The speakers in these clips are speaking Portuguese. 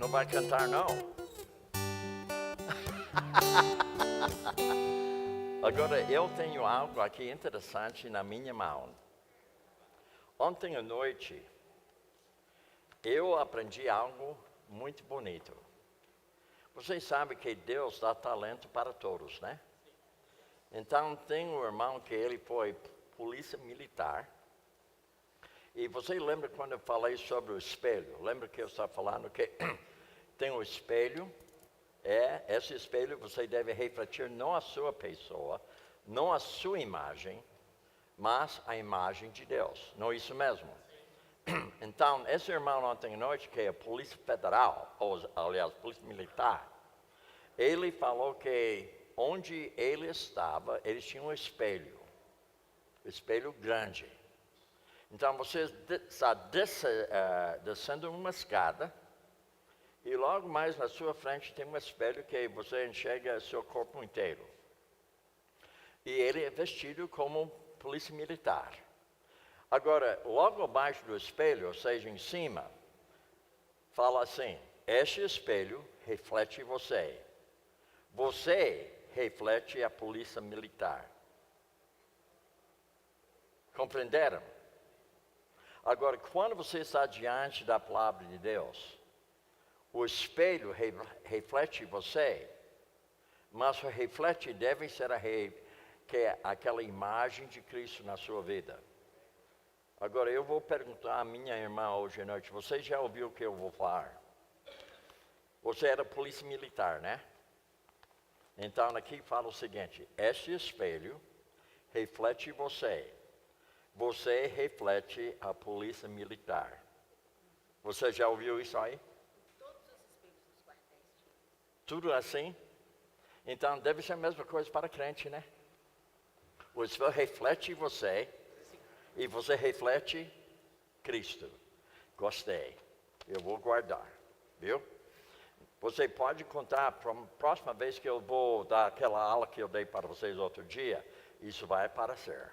Não vai cantar, não? Agora, eu tenho algo aqui interessante na minha mão. Ontem à noite, eu aprendi algo muito bonito. Vocês sabem que Deus dá talento para todos, né? Então, tem um irmão que ele foi polícia militar. E você lembra quando eu falei sobre o espelho? Lembra que eu estava falando que tem um espelho? Esse espelho você deve refletir não a sua pessoa, não a sua imagem, mas a imagem de Deus. Não é isso mesmo? Então, esse irmão ontem à noite, que é a Polícia Federal, ou aliás, Polícia Militar, ele falou que onde ele estava, eles tinham um espelho grande. Então, você está descendo uma escada, e logo mais na sua frente tem um espelho que você enxerga seu corpo inteiro. E ele é vestido como polícia militar. Agora, logo abaixo do espelho, ou seja, em cima, fala assim: este espelho reflete você. Você reflete a polícia militar. Compreenderam? Agora, quando você está diante da palavra de Deus, o espelho reflete você, mas o reflete deve ser aquela imagem de Cristo na sua vida. Agora, eu vou perguntar à minha irmã hoje à noite, você já ouviu o que eu vou falar? Você era polícia militar, né? Então, aqui fala o seguinte: este espelho reflete você. Você reflete a polícia militar. Você já ouviu isso aí? Todos os espelhos dos quartéis. Tudo assim? Então, deve ser a mesma coisa para crente, né? O espelho reflete você e você reflete Cristo. Gostei. Eu vou guardar, viu? Você pode contar para a próxima vez que eu vou dar aquela aula que eu dei para vocês outro dia, isso vai aparecer.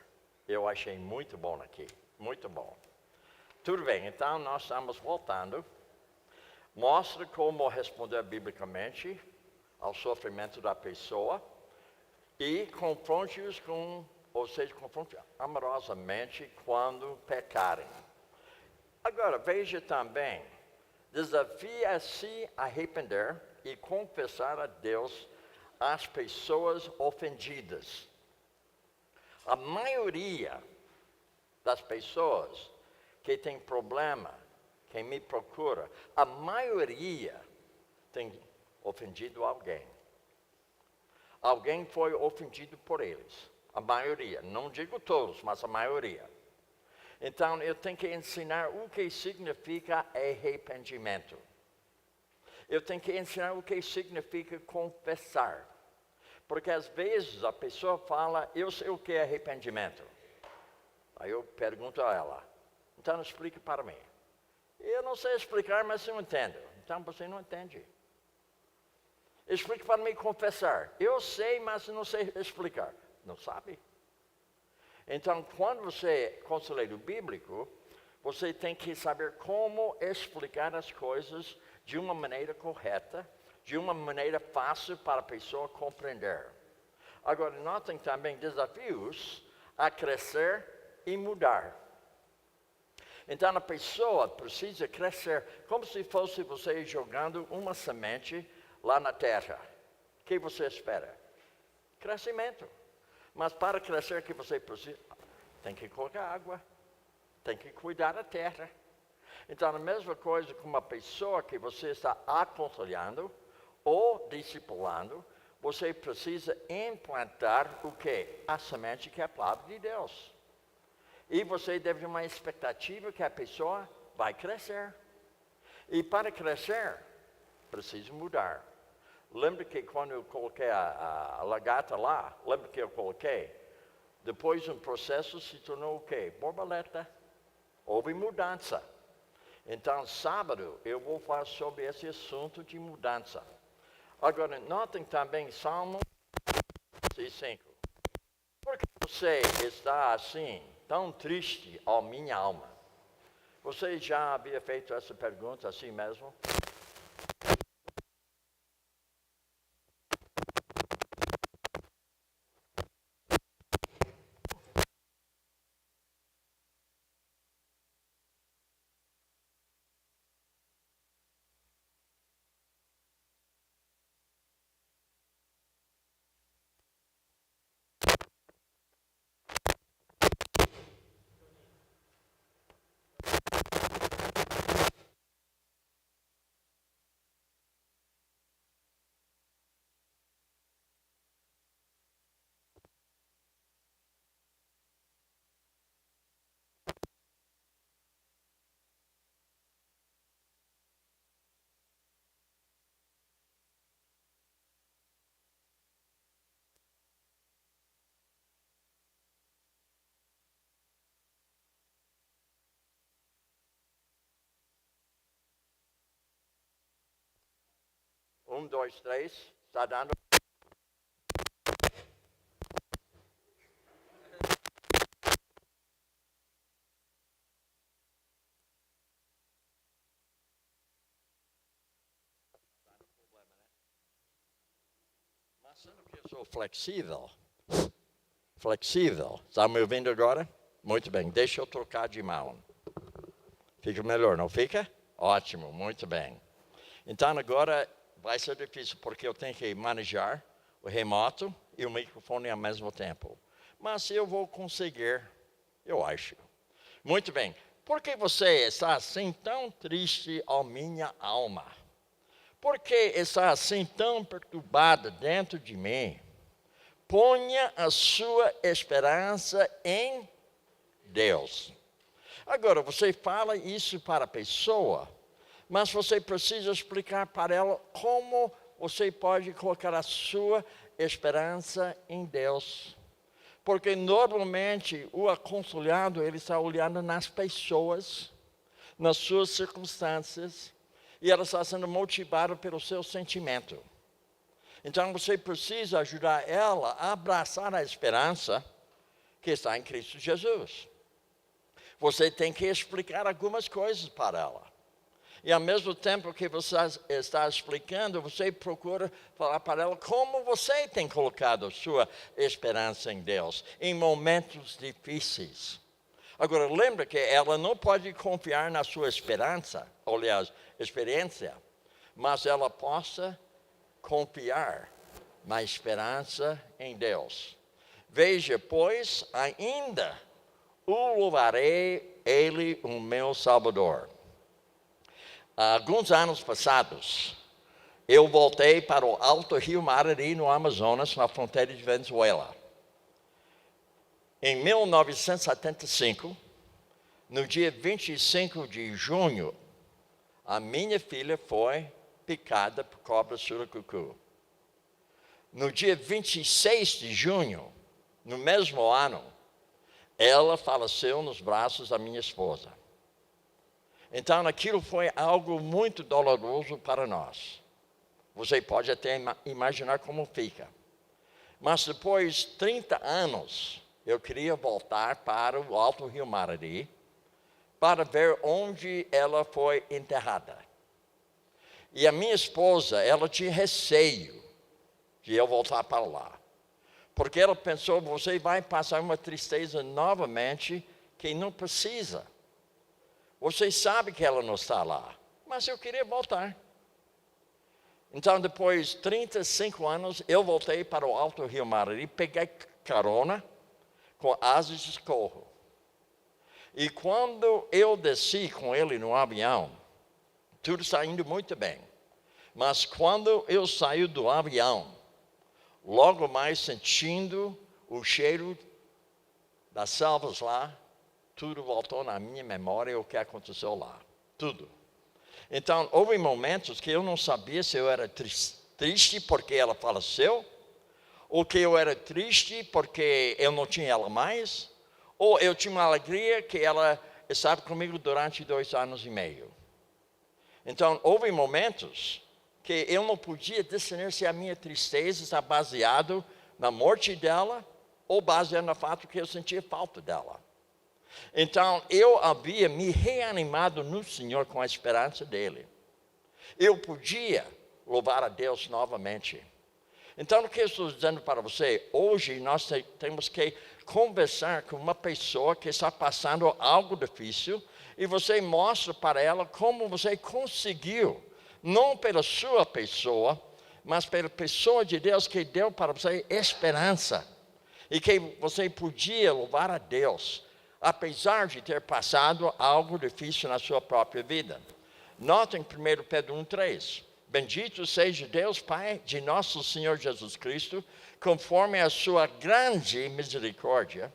Eu achei muito bom aqui, muito bom. Tudo bem, então nós estamos voltando. Mostra como responder biblicamente ao sofrimento da pessoa e confronte-os confronte amorosamente quando pecarem. Agora, veja também, desafia a se arrepender e confessar a Deus as pessoas ofendidas. A maioria das pessoas que tem problema, que me procura, a maioria tem ofendido alguém. Alguém foi ofendido por eles. A maioria, não digo todos, mas a maioria. Então, eu tenho que ensinar o que significa arrependimento. Eu tenho que ensinar o que significa confessar. Porque às vezes a pessoa fala, eu sei o que é arrependimento. Aí eu pergunto a ela, então explique para mim. Eu não sei explicar, mas eu entendo. Então você não entende. Explique para mim confessar. Eu sei, mas não sei explicar. Não sabe? Então, quando você é conselheiro bíblico, você tem que saber como explicar as coisas de uma maneira correta, de uma maneira fácil para a pessoa compreender. Agora, notem também desafios a crescer e mudar. Então, a pessoa precisa crescer, como se fosse você jogando uma semente lá na terra. O que você espera? Crescimento. Mas para crescer, o que você precisa? Tem que colocar água, tem que cuidar da terra. Então, a mesma coisa com uma pessoa que você está aconselhando ou discipulando, você precisa implantar o quê? A semente que é a palavra de Deus. E você deve ter uma expectativa que a pessoa vai crescer. E para crescer, precisa mudar. Lembra que quando eu coloquei a lagarta lá, lembra que eu coloquei? Depois um processo se tornou o quê? Borboleta. Houve mudança. Então, sábado, eu vou falar sobre esse assunto de mudança. Agora, notem também Salmo 5. Por que você está assim, tão triste, ó minha alma? Você já havia feito essa pergunta assim mesmo? Um, dois, três. Está dando? Mas sendo que eu sou flexível. Flexível. Está me ouvindo agora? Muito bem. Deixa eu trocar de mão. Fica melhor, não fica? Ótimo, muito bem. Então agora vai ser difícil porque eu tenho que manejar o remoto e o microfone ao mesmo tempo. Mas eu vou conseguir, eu acho. Muito bem. Por que você está assim tão triste, ó minha alma? Por que está assim tão perturbada dentro de mim? Ponha a sua esperança em Deus. Agora, você fala isso para a pessoa, mas você precisa explicar para ela como você pode colocar a sua esperança em Deus. Porque normalmente o aconselhado, ele está olhando nas pessoas, nas suas circunstâncias, e ela está sendo motivada pelo seu sentimento. Então você precisa ajudar ela a abraçar a esperança que está em Cristo Jesus. Você tem que explicar algumas coisas para ela. E ao mesmo tempo que você está explicando, você procura falar para ela como você tem colocado a sua esperança em Deus em momentos difíceis. Agora, lembra que ela não pode confiar na sua esperança, aliás, experiência, mas ela possa confiar na esperança em Deus. Veja, pois, ainda o louvarei, Ele, o meu Salvador. Há alguns anos passados, eu voltei para o Alto Rio Marari, no Amazonas, na fronteira de Venezuela. Em 1975, no dia 25 de junho, a minha filha foi picada por cobra surucucu. No dia 26 de junho, no mesmo ano, ela faleceu nos braços da minha esposa. Então, aquilo foi algo muito doloroso para nós. Você pode até imaginar como fica. Mas depois de 30 anos, eu queria voltar para o Alto Rio Marari para ver onde ela foi enterrada. E a minha esposa, ela tinha receio de eu voltar para lá. Porque ela pensou, você vai passar uma tristeza novamente que não precisa. Você sabe que ela não está lá, mas eu queria voltar. Então, depois de 35 anos, eu voltei para o Alto Rio Marari, peguei carona com asas de socorro. E quando eu desci com ele no avião, tudo está indo muito bem. Mas quando eu saí do avião, logo mais sentindo o cheiro das selvas lá, tudo voltou na minha memória o que aconteceu lá. Tudo. Então, houve momentos que eu não sabia se eu era triste porque ela faleceu, ou que eu era triste porque eu não tinha ela mais, ou eu tinha uma alegria que ela estava comigo durante 2 anos e meio. Então, houve momentos que eu não podia discernir se a minha tristeza está baseada na morte dela ou baseada no fato que eu sentia falta dela. Então, eu havia me reanimado no Senhor com a esperança dele. eu podia louvar a Deus novamente. Então, o que eu estou dizendo para você? Hoje nós temos que conversar com uma pessoa que está passando algo difícil e você mostra para ela como você conseguiu, não pela sua pessoa, mas pela pessoa de Deus que deu para você esperança. E que você podia louvar a Deus, apesar de ter passado algo difícil na sua própria vida. Notem 1 Pedro 1,3. Bendito seja Deus Pai de nosso Senhor Jesus Cristo, conforme a sua grande misericórdia,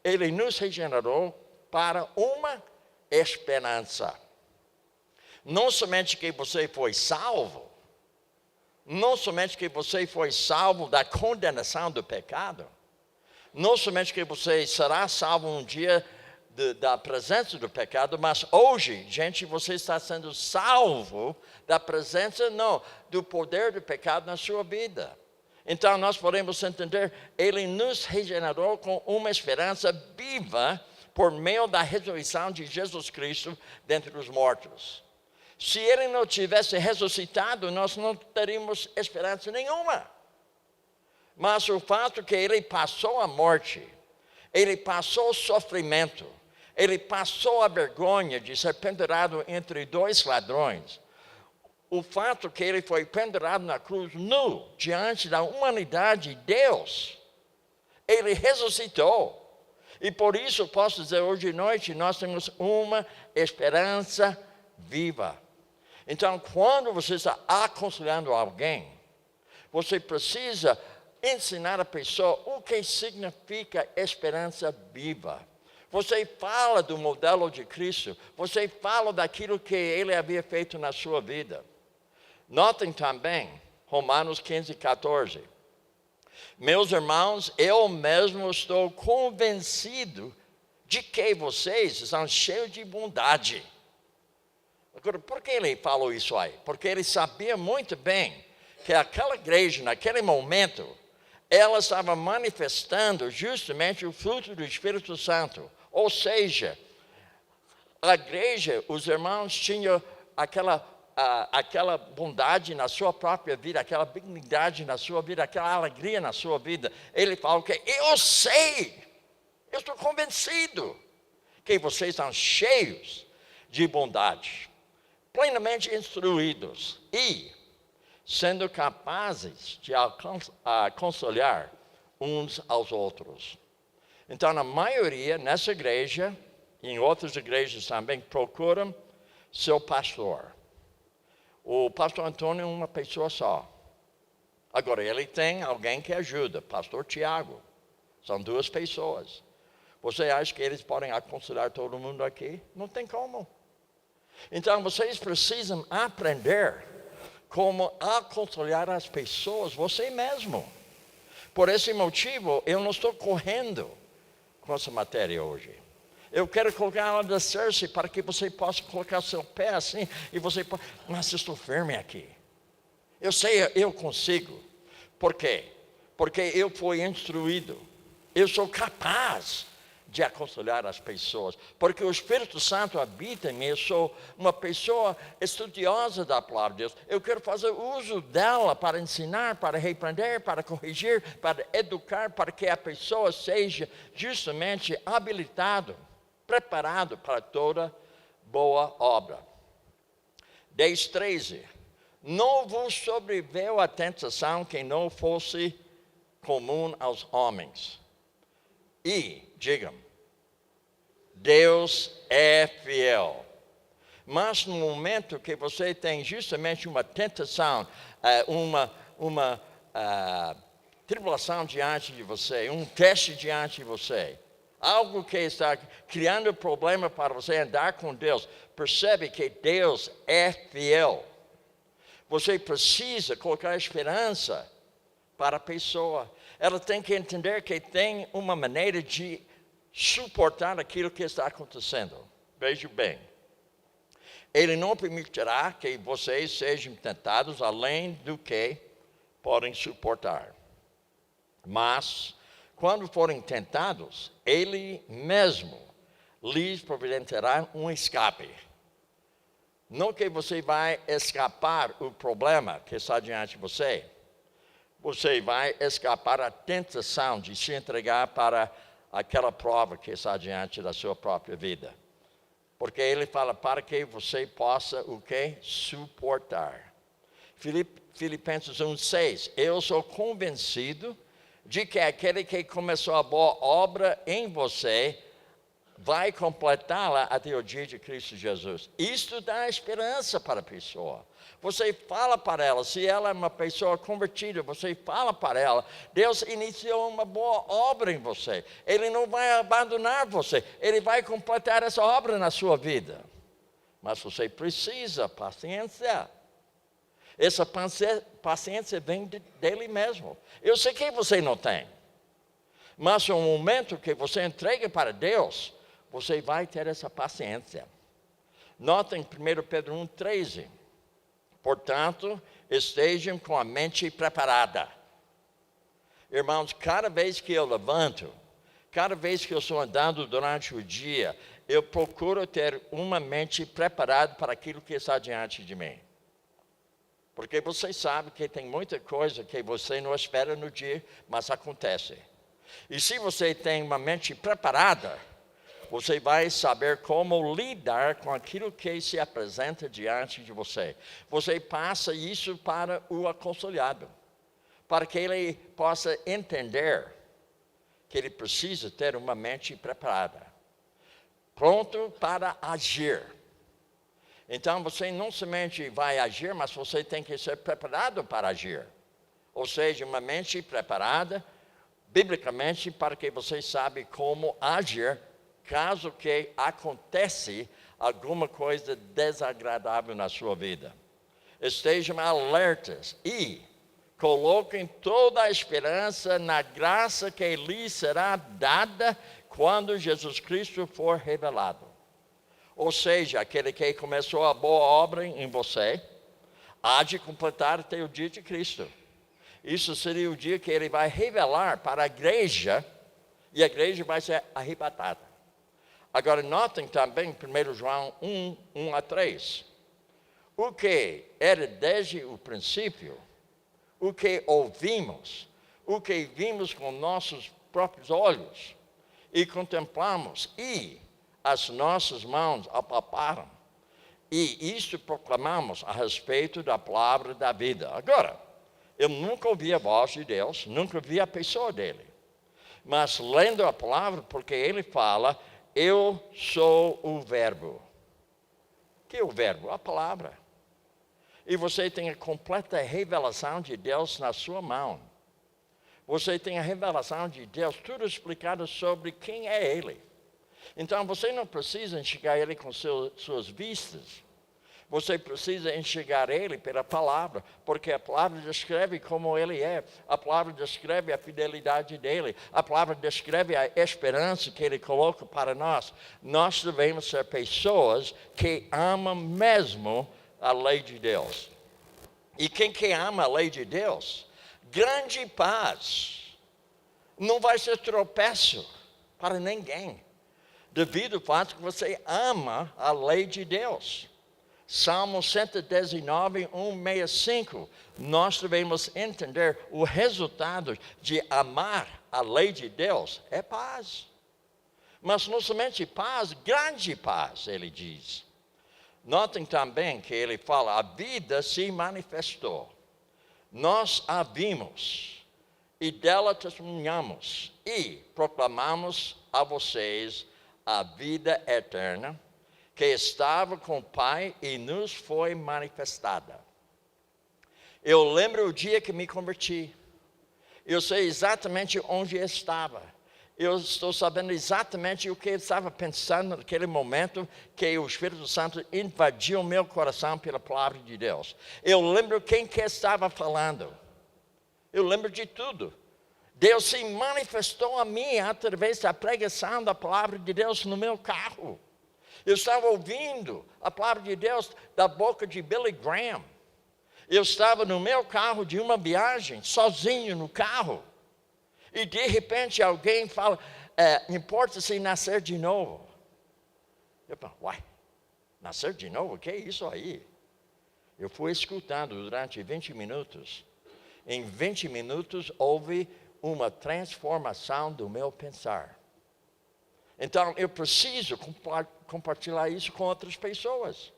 Ele nos regenerou para uma esperança. Não somente que você foi salvo, não somente que você foi salvo da condenação do pecado, não somente que você será salvo um dia da presença do pecado, mas hoje, gente, você está sendo salvo da presença, não, do poder do pecado na sua vida. Então, nós podemos entender, Ele nos regenerou com uma esperança viva por meio da ressurreição de Jesus Cristo dentre os mortos. Se Ele não tivesse ressuscitado, nós não teríamos esperança nenhuma. Mas o fato que Ele passou a morte, Ele passou o sofrimento, Ele passou a vergonha de ser pendurado entre dois ladrões. O fato que Ele foi pendurado na cruz nu, diante da humanidade de Deus, Ele ressuscitou. E por isso posso dizer, hoje de noite, nós temos uma esperança viva. Então, quando você está aconselhando alguém, você precisa ensinar a pessoa o que significa esperança viva. Você fala do modelo de Cristo, você fala daquilo que Ele havia feito na sua vida. Notem também, Romanos 15:14. Meus irmãos, eu mesmo estou convencido de que vocês são cheios de bondade. Agora, por que ele falou isso aí? Porque ele sabia muito bem que aquela igreja, naquele momento, ela estava manifestando justamente o fruto do Espírito Santo. Ou seja, a igreja, os irmãos tinham aquela bondade na sua própria vida, aquela benignidade na sua vida, aquela alegria na sua vida. Ele falou que eu sei, eu estou convencido que vocês são cheios de bondade, plenamente instruídos e sendo capazes de aconselhar uns aos outros. Então, a maioria nessa igreja, e em outras igrejas também, procuram seu pastor. O pastor Antônio é uma pessoa só. Agora, ele tem alguém que ajuda, pastor Tiago. São duas pessoas. Você acha que eles podem aconselhar todo mundo aqui? Não tem como. Então, vocês precisam aprender como aconselhar as pessoas, você mesmo. Por esse motivo, eu não estou correndo com essa matéria hoje. Eu quero colocar ela de alicerce para que você possa colocar seu pé assim e você pode, mas eu estou firme aqui. Eu sei, eu consigo. Por quê? Porque eu fui instruído. Eu sou capaz de aconselhar as pessoas, porque o Espírito Santo habita em mim. Eu sou uma pessoa estudiosa da palavra de Deus. Eu quero fazer uso dela para ensinar, para repreender, para corrigir, para educar, para que a pessoa seja justamente habilitado, preparado para toda boa obra. 10:13. Não vos sobreveio a tentação que não fosse comum aos homens. E, digam, Deus é fiel. Mas no momento que você tem justamente uma tentação, uma tribulação diante de você, um teste diante de você, algo que está criando problema para você andar com Deus, percebe que Deus é fiel. Você precisa colocar esperança para a pessoa. Ela tem que entender que tem uma maneira de suportar aquilo que está acontecendo. Veja bem, Ele não permitirá que vocês sejam tentados além do que podem suportar. Mas, quando forem tentados, Ele mesmo lhes providenciará um escape. Não que você vai escapar o problema que está diante de você. Você vai escapar a tentação de se entregar para aquela prova que está diante da sua própria vida. Porque ele fala para que você possa o quê? Suportar. Filipenses 1:6. Eu sou convencido de que aquele que começou a boa obra em você vai completá-la até o dia de Cristo Jesus. Isto dá esperança para a pessoa. Você fala para ela, se ela é uma pessoa convertida, você fala para ela, Deus iniciou uma boa obra em você. Ele não vai abandonar você, Ele vai completar essa obra na sua vida. Mas você precisa paciência. Essa paciência vem dele mesmo. Eu sei que você não tem. Mas no momento que você entrega para Deus, você vai ter essa paciência. Notem 1 Pedro 1:13. Portanto, estejam com a mente preparada. Irmãos, cada vez que eu levanto, cada vez que eu estou andando durante o dia, eu procuro ter uma mente preparada para aquilo que está diante de mim. Porque você sabe que tem muita coisa que você não espera no dia, mas acontece. E se você tem uma mente preparada, você vai saber como lidar com aquilo que se apresenta diante de você. Você passa isso para o aconselhado, para que ele possa entender que ele precisa ter uma mente preparada, pronto para agir. Então você não somente vai agir, mas você tem que ser preparado para agir. Ou seja, uma mente preparada, biblicamente, para que você saiba como agir caso que acontece alguma coisa desagradável na sua vida. Estejam alertas e coloquem toda a esperança na graça que lhes será dada quando Jesus Cristo for revelado. Ou seja, aquele que começou a boa obra em você, há de completar até o dia de Cristo. Isso seria o dia que ele vai revelar para a igreja, e a igreja vai ser arrebatada. Agora, notem também 1 João 1:3. O que era desde o princípio, o que ouvimos, o que vimos com nossos próprios olhos, e contemplamos, e as nossas mãos apalparam, e isto proclamamos a respeito da palavra da vida. Agora, eu nunca ouvi a voz de Deus, nunca vi a pessoa dele. Mas lendo a palavra, porque ele fala, eu sou o verbo. Que é o verbo? A palavra. E você tem a completa revelação de Deus na sua mão. Você tem a revelação de Deus, tudo explicado sobre quem é Ele. Então você não precisa enxergar Ele com suas vistas. Você precisa enxergar Ele pela palavra, porque a palavra descreve como Ele é. A palavra descreve a fidelidade dEle. A palavra descreve a esperança que Ele coloca para nós. Nós devemos ser pessoas que amam mesmo a lei de Deus. E quem que ama a lei de Deus, grande paz, não vai ser tropeço para ninguém, devido ao fato que você ama a lei de Deus. Salmo 119, 165, nós devemos entender o resultado de amar a lei de Deus é paz. Mas não somente paz, grande paz, ele diz. Notem também que ele fala, a vida se manifestou. Nós a vimos e dela testemunhamos e proclamamos a vocês a vida eterna, que estava com o Pai e nos foi manifestada. Eu lembro o dia que me converti. Eu sei exatamente onde eu estava. Eu estou sabendo exatamente o que eu estava pensando naquele momento que o Espírito Santo invadiu o meu coração pela palavra de Deus. Eu lembro quem que estava falando. Eu lembro de tudo. Deus se manifestou a mim através da pregação da palavra de Deus no meu carro. Eu estava ouvindo a palavra de Deus da boca de Billy Graham. Eu estava no meu carro de uma viagem, sozinho no carro. E de repente alguém fala, importa-se nascer de novo. Eu falo, uai, Nascer de novo, o que é isso aí? Eu fui escutando durante 20 minutos. Em 20 minutos houve uma transformação do meu pensar. Então eu preciso compartilhar isso com outras pessoas.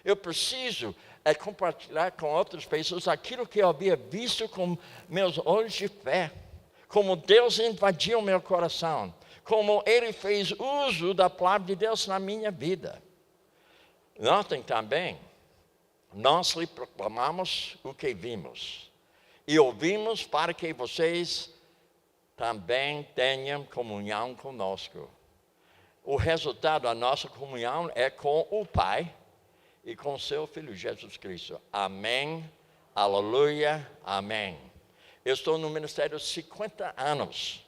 Eu preciso compartilhar com outras pessoas aquilo que eu havia visto com meus olhos de fé. Como Deus invadiu o meu coração. Como Ele fez uso da palavra de Deus na minha vida. Notem também, nós lhe proclamamos o que vimos. E ouvimos para que vocês também tenham comunhão conosco. O resultado da nossa comunhão é com o Pai e com seu Filho Jesus Cristo. Amém, aleluia, amém. Eu estou no ministério há 50 anos,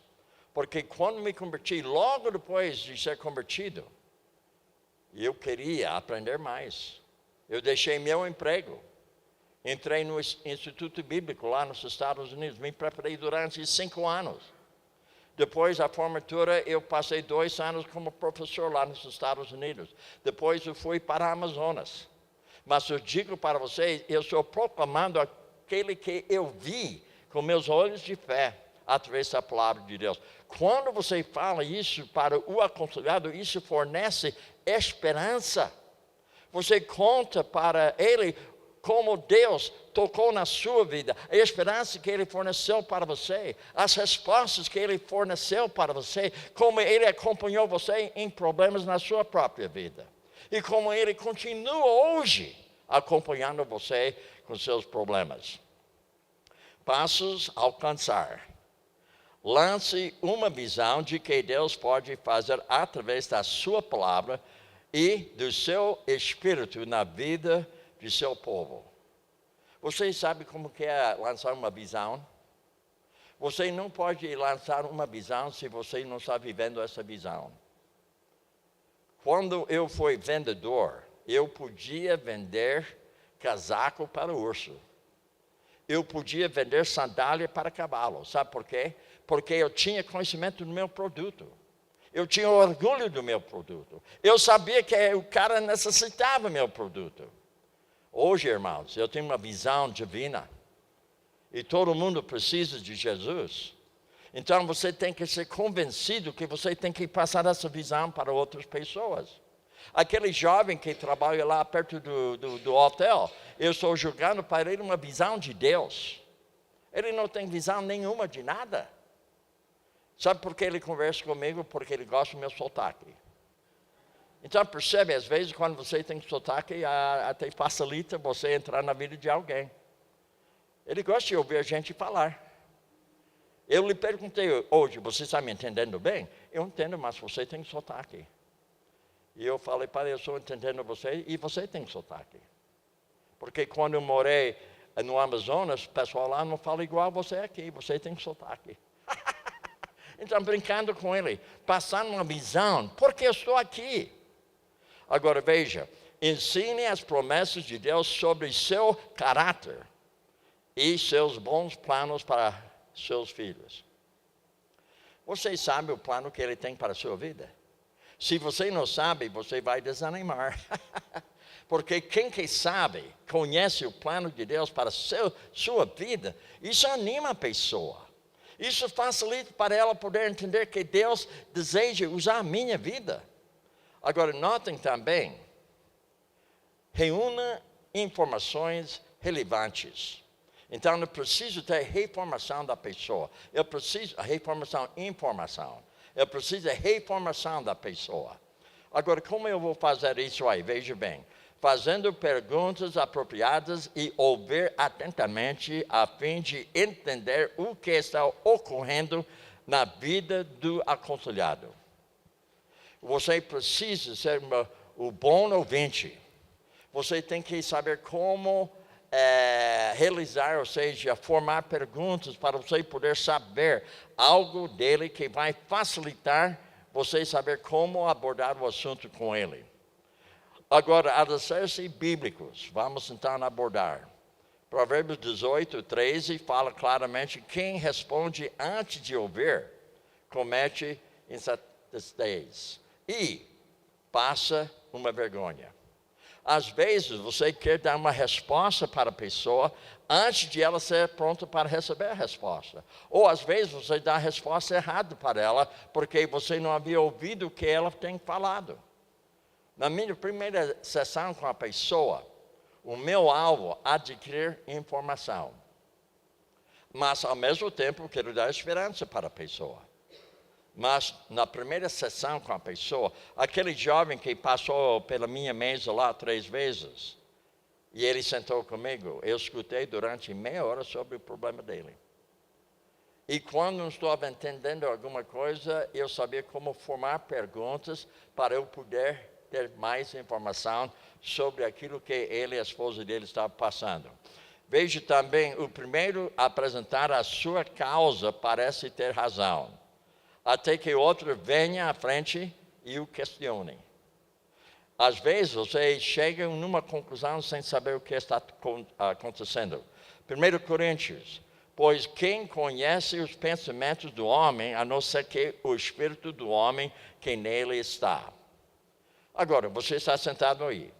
porque quando me converti, logo depois de ser convertido, eu queria aprender mais. Eu deixei meu emprego, entrei no Instituto Bíblico lá nos Estados Unidos, me preparei durante 5 anos. Depois da formatura, eu passei 2 anos como professor lá nos Estados Unidos. Depois eu fui para a Amazonas. Mas eu digo para vocês, eu estou proclamando aquele que eu vi com meus olhos de fé, através da palavra de Deus. Quando você fala isso para o aconselhado, isso fornece esperança. Você conta para ele como Deus tocou na sua vida, a esperança que Ele forneceu para você, as respostas que Ele forneceu para você, como Ele acompanhou você em problemas na sua própria vida. E como Ele continua hoje acompanhando você com seus problemas. Passos a alcançar. Lance uma visão de que Deus pode fazer através da sua palavra e do seu Espírito na vida de seu povo. Vocês sabem como que é lançar uma visão? Você não pode lançar uma visão se você não está vivendo essa visão. Quando eu fui vendedor, eu podia vender casaco para urso. Eu podia vender sandália para cavalo. Sabe por quê? Porque eu tinha conhecimento do meu produto. Eu tinha orgulho do meu produto. Eu sabia que o cara necessitava do meu produto. Hoje, irmãos, eu tenho uma visão divina. E todo mundo precisa de Jesus. Então você tem que ser convencido que você tem que passar essa visão para outras pessoas. Aquele jovem que trabalha lá perto do hotel, eu estou julgando para ele uma visão de Deus. Ele não tem visão nenhuma de nada. Sabe por que ele conversa comigo? Porque ele gosta do meu sotaque. Então percebe, às vezes, quando você tem sotaque, até facilita você entrar na vida de alguém. Ele gosta de ouvir a gente falar. Eu lhe perguntei hoje, você está me entendendo bem? Eu entendo, mas você tem sotaque. E eu falei para ele, eu estou entendendo você e você tem sotaque. Porque quando eu morei no Amazonas, o pessoal lá não fala igual a você aqui, você tem sotaque. Então, brincando com ele, passando uma visão, porque eu estou aqui. Agora veja, ensine as promessas de Deus sobre seu caráter e seus bons planos para seus filhos. Você sabe o plano que Ele tem para a sua vida? Se você não sabe, você vai desanimar. Porque quem que sabe, conhece o plano de Deus para a sua vida, isso anima a pessoa. Isso facilita para ela poder entender que Deus deseja usar a minha vida. Agora, notem também, reúna informações relevantes. Então, eu preciso ter reformação da pessoa. Eu preciso, informação. Eu preciso de reformação da pessoa. Agora, como eu vou fazer isso aí? Veja bem. Fazendo perguntas apropriadas e ouvir atentamente a fim de entender o que está ocorrendo na vida do aconselhado. Você precisa ser o bom ouvinte. Você tem que saber como realizar, ou seja, formar perguntas para você poder saber algo dele que vai facilitar você saber como abordar o assunto com ele. Agora, alicerces bíblicos, vamos então abordar. Provérbios 18, 13 fala claramente: quem responde antes de ouvir, comete insensatez e passa uma vergonha. Às vezes, você quer dar uma resposta para a pessoa antes de ela ser pronta para receber a resposta. Ou, às vezes, você dá a resposta errada para ela, porque você não havia ouvido o que ela tem falado. Na minha primeira sessão com a pessoa, o meu alvo é adquirir informação. Mas, ao mesmo tempo, quero dar esperança para a pessoa. Mas, na primeira sessão com a pessoa, aquele jovem que passou pela minha mesa lá 3 vezes, e ele sentou comigo, eu escutei durante meia hora sobre o problema dele. E quando não estava entendendo alguma coisa, eu sabia como formar perguntas para eu poder ter mais informação sobre aquilo que ele e a esposa dele estavam passando. Veja também, o primeiro a apresentar a sua causa parece ter razão, até que o outro venha à frente e o questione. Às vezes, você chega numa conclusão sem saber o que está acontecendo. 1 Coríntios, pois quem conhece os pensamentos do homem, a não ser que o espírito do homem que nele está. Agora, você está sentado aí.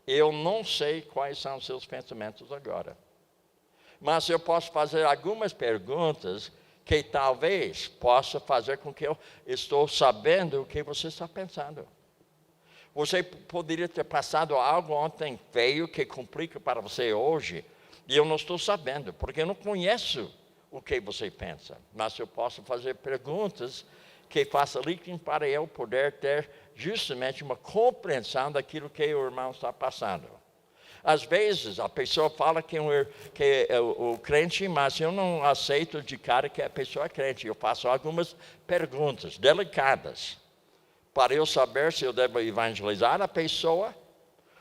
Eu não sei quais são os seus pensamentos agora. Mas eu posso fazer algumas perguntas que talvez possa fazer com que eu estou sabendo o que você está pensando. Você poderia ter passado algo ontem feio que complica para você hoje, e eu não estou sabendo, porque eu não conheço o que você pensa. Mas eu posso fazer perguntas que facilitem para eu poder ter justamente uma compreensão daquilo que o irmão está passando. Às vezes, a pessoa fala que é o crente, mas eu não aceito de cara que a pessoa é crente. Eu faço algumas perguntas delicadas para eu saber se eu devo evangelizar a pessoa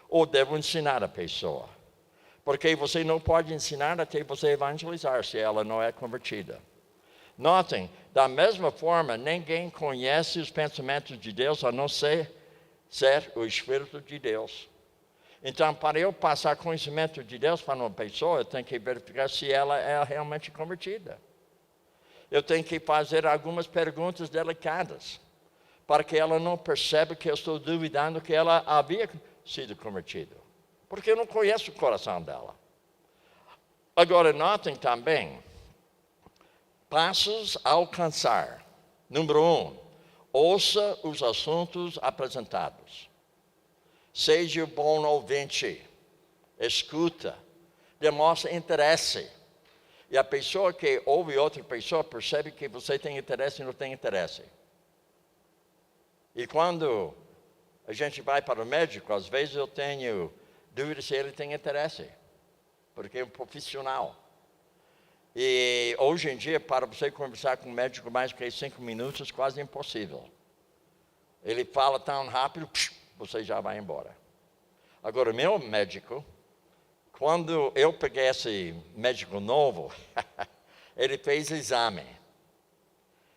ou devo ensinar a pessoa. Porque você não pode ensinar até você evangelizar se ela não é convertida. Notem, da mesma forma, ninguém conhece os pensamentos de Deus a não ser o Espírito de Deus. Então, para eu passar conhecimento de Deus para uma pessoa, eu tenho que verificar se ela é realmente convertida. Eu tenho que fazer algumas perguntas delicadas, para que ela não perceba que eu estou duvidando que ela havia sido convertida. Porque eu não conheço o coração dela. Agora, notem também, passos a alcançar. Número 1, ouça os assuntos apresentados. Seja bom ouvinte, escuta, demonstre interesse. E a pessoa que ouve outra pessoa percebe que você tem interesse e não tem interesse. E quando a gente vai para o médico, às vezes eu tenho dúvida se ele tem interesse, porque é um profissional. E hoje em dia, para você conversar com um médico mais que 5 minutos, é quase impossível. Ele fala tão rápido, você já vai embora. Agora, meu médico, quando eu peguei esse médico novo, ele fez o exame.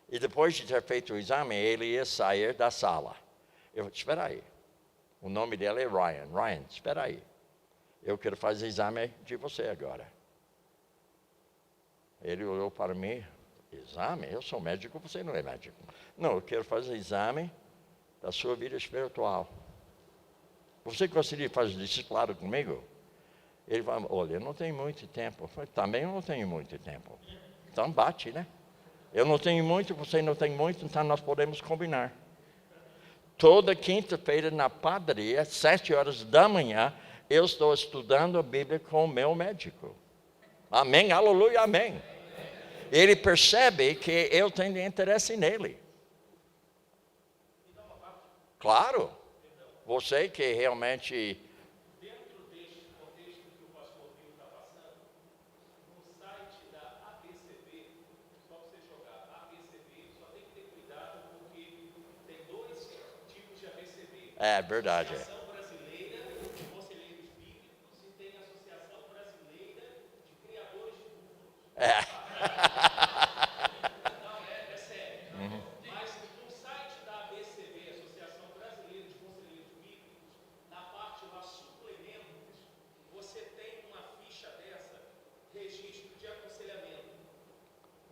E depois de ter feito o exame, ele ia sair da sala. Eu disse, espera aí. O nome dele é Ryan. Ryan, espera aí. Eu quero fazer exame de você agora. Ele olhou para mim, exame? Eu sou médico, você não é médico. Não, eu quero fazer exame da sua vida espiritual. Você gostaria de fazer discipulado comigo? Ele falou, olha, eu não tenho muito tempo. Eu falei, também eu não tenho muito tempo. Então bate, né? Eu não tenho muito, você não tem muito, então nós podemos combinar. Toda quinta-feira na padaria, 7 horas da manhã, eu estou estudando a Bíblia com o meu médico. Amém, aleluia, amém. Ele percebe que eu tenho interesse nele. Claro, você que realmente... Dentro deste contexto que o pastor Bill está passando, no site da ABCB, só você jogar ABCB, só tem que ter cuidado porque tem 2 tipos de ABCB. É verdade. Associação Brasileira de Conselheiros Bíblicos e tem a Associação Brasileira de Criadores de Búfalos. Não, é sério. Mas no site da ABCB, Associação Brasileira de Conselheiros Bíblicos, na parte lá suplementos, você tem uma ficha dessa, registro de aconselhamento.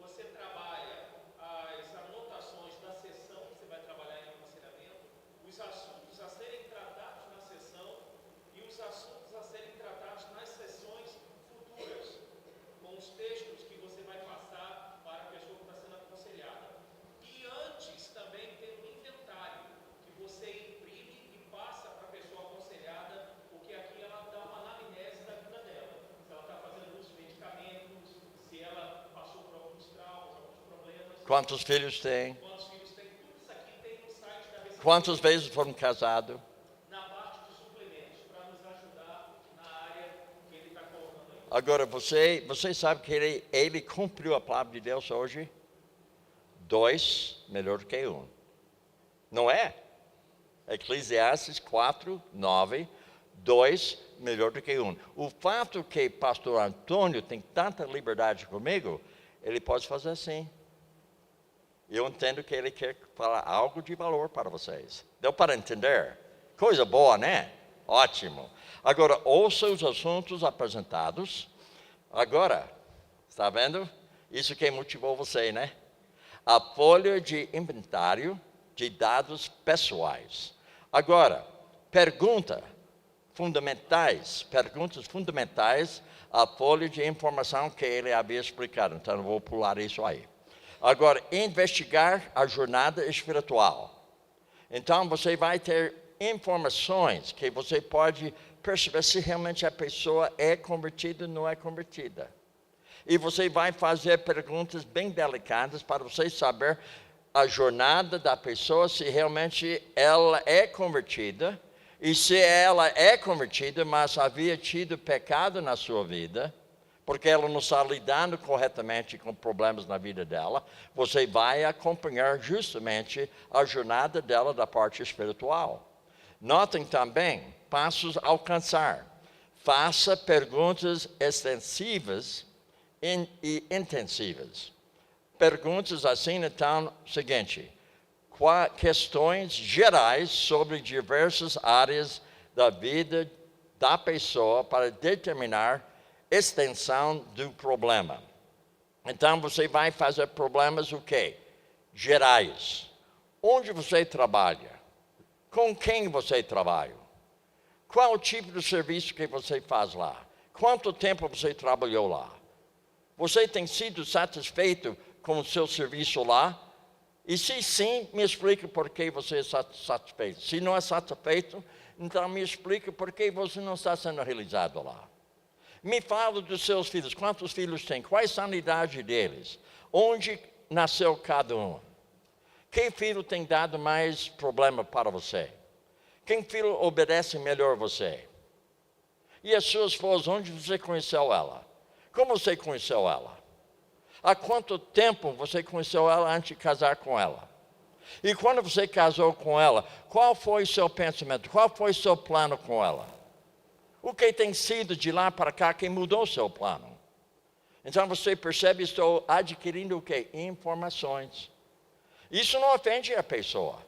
Você trabalha as anotações da sessão que você vai trabalhar em aconselhamento, os assuntos a serem tratados Quantos filhos tem? quantos filhos tem, tudo isso aqui tem no site da BCV, Quantas vezes foram casados? na parte de suplementos, para nos ajudar na área que ele está colocando aí. Agora, você sabe que ele cumpriu a palavra de Deus hoje? 2 melhor do que 1. Não é? Eclesiastes 4, 9, 2 melhor do que 1. O fato que pastor Antônio tem tanta liberdade comigo, ele pode fazer assim. Eu entendo que ele quer falar algo de valor para vocês. Deu para entender? Coisa boa, né? Ótimo. Agora, ouça os assuntos apresentados. Agora, está vendo? Isso que motivou você, né? A folha de inventário de dados pessoais. Agora, perguntas fundamentais, a folha de informação que ele havia explicado. Então, eu vou pular isso aí. Agora, investigar a jornada espiritual. Então, você vai ter informações que você pode perceber se realmente a pessoa é convertida ou não é convertida. E você vai fazer perguntas bem delicadas para você saber a jornada da pessoa, se realmente ela é convertida. E se ela é convertida, mas havia tido pecado na sua vida, porque ela não está lidando corretamente com problemas na vida dela, você vai acompanhar justamente a jornada dela da parte espiritual. Notem também, passos a alcançar. Faça perguntas extensivas e intensivas. Perguntas assim, então, seguinte: questões gerais sobre diversas áreas da vida da pessoa para determinar extensão do problema. Então, você vai fazer problemas o quê? Gerais. Onde você trabalha? Com quem você trabalha? Qual o tipo de serviço que você faz lá? Quanto tempo você trabalhou lá? Você tem sido satisfeito com o seu serviço lá? E se sim, me explique por que você é satisfeito. Se não é satisfeito, então me explique por que você não está sendo realizado lá. Me fala dos seus filhos. Quantos filhos tem? Qual a idade deles? Onde nasceu cada um? Que filho tem dado mais problema para você? Quem filho obedece melhor você? E as suas esposas, onde você conheceu ela? Como você conheceu ela? Há quanto tempo você conheceu ela antes de casar com ela? E quando você casou com ela, qual foi o seu pensamento? Qual foi o seu plano com ela? O que tem sido de lá para cá que mudou o seu plano? Então você percebe, estou adquirindo o quê? Informações. Isso não ofende a pessoa.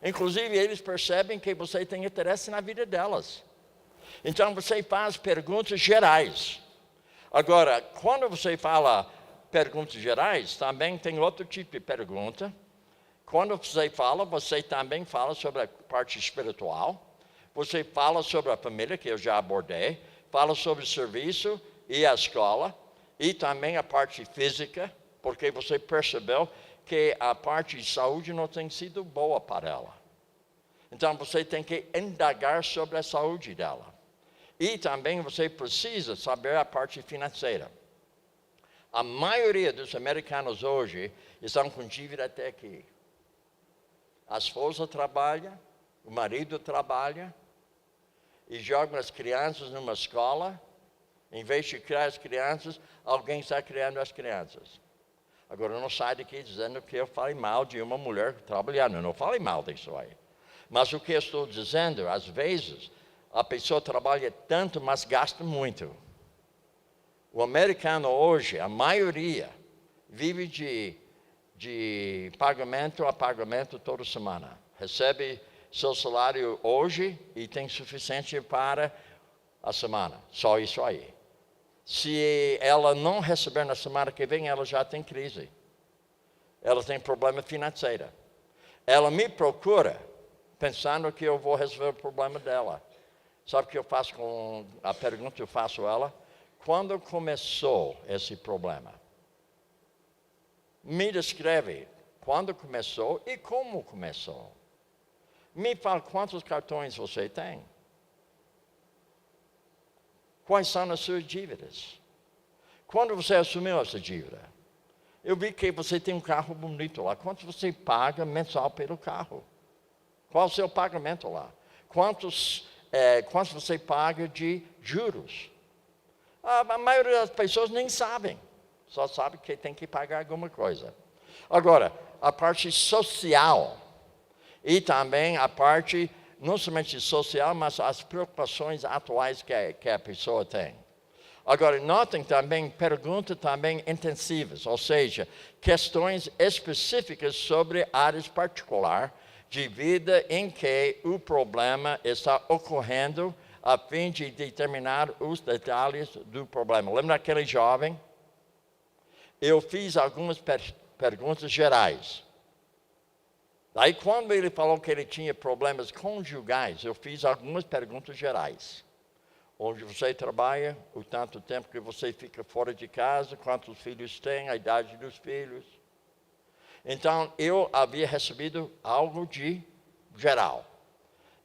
Inclusive, eles percebem que você tem interesse na vida delas. Então você faz perguntas gerais. Agora, quando você fala perguntas gerais, também tem outro tipo de pergunta. Quando você também fala sobre a parte espiritual. Você fala sobre a família, que eu já abordei. Fala sobre o serviço e a escola. E também a parte física, porque você percebeu que a parte de saúde não tem sido boa para ela. Então você tem que indagar sobre a saúde dela. E também você precisa saber a parte financeira. A maioria dos americanos hoje estão com dívida até aqui. A esposa trabalha, o marido trabalha, e jogam as crianças numa escola. Em vez de criar as crianças, alguém está criando as crianças. Agora, eu não saio daqui dizendo que eu falei mal de uma mulher trabalhando. Eu não falei mal disso aí. Mas o que eu estou dizendo, às vezes, a pessoa trabalha tanto, mas gasta muito. O americano hoje, a maioria, vive de pagamento a pagamento toda semana. Recebe seu salário hoje e tem suficiente para a semana. Só isso aí. Se ela não receber na semana que vem, ela já tem crise. Ela tem problema financeiro. Ela me procura pensando que eu vou resolver o problema dela. Sabe o que eu faço com a pergunta que eu faço a ela? Quando começou esse problema? Me descreve quando começou e como começou. Me fala quantos cartões você tem. Quais são as suas dívidas? Quando você assumiu essa dívida? eu vi que você tem um carro bonito lá. Quanto você paga mensal pelo carro? Qual o seu pagamento lá? Quantos você paga de juros? A maioria das pessoas nem sabem. Só sabe que tem que pagar alguma coisa. Agora, a parte social e também a parte, não somente social, mas as preocupações atuais que a pessoa tem. Agora, notem também, perguntas também intensivas, ou seja, questões específicas sobre áreas particulares de vida em que o problema está ocorrendo a fim de determinar os detalhes do problema. Lembra aquele jovem? Eu fiz algumas perguntas gerais. Daí, quando ele falou que ele tinha problemas conjugais, eu fiz algumas perguntas gerais. Onde você trabalha, o tanto tempo que você fica fora de casa, quantos filhos tem, a idade dos filhos. Então, eu havia recebido algo de geral.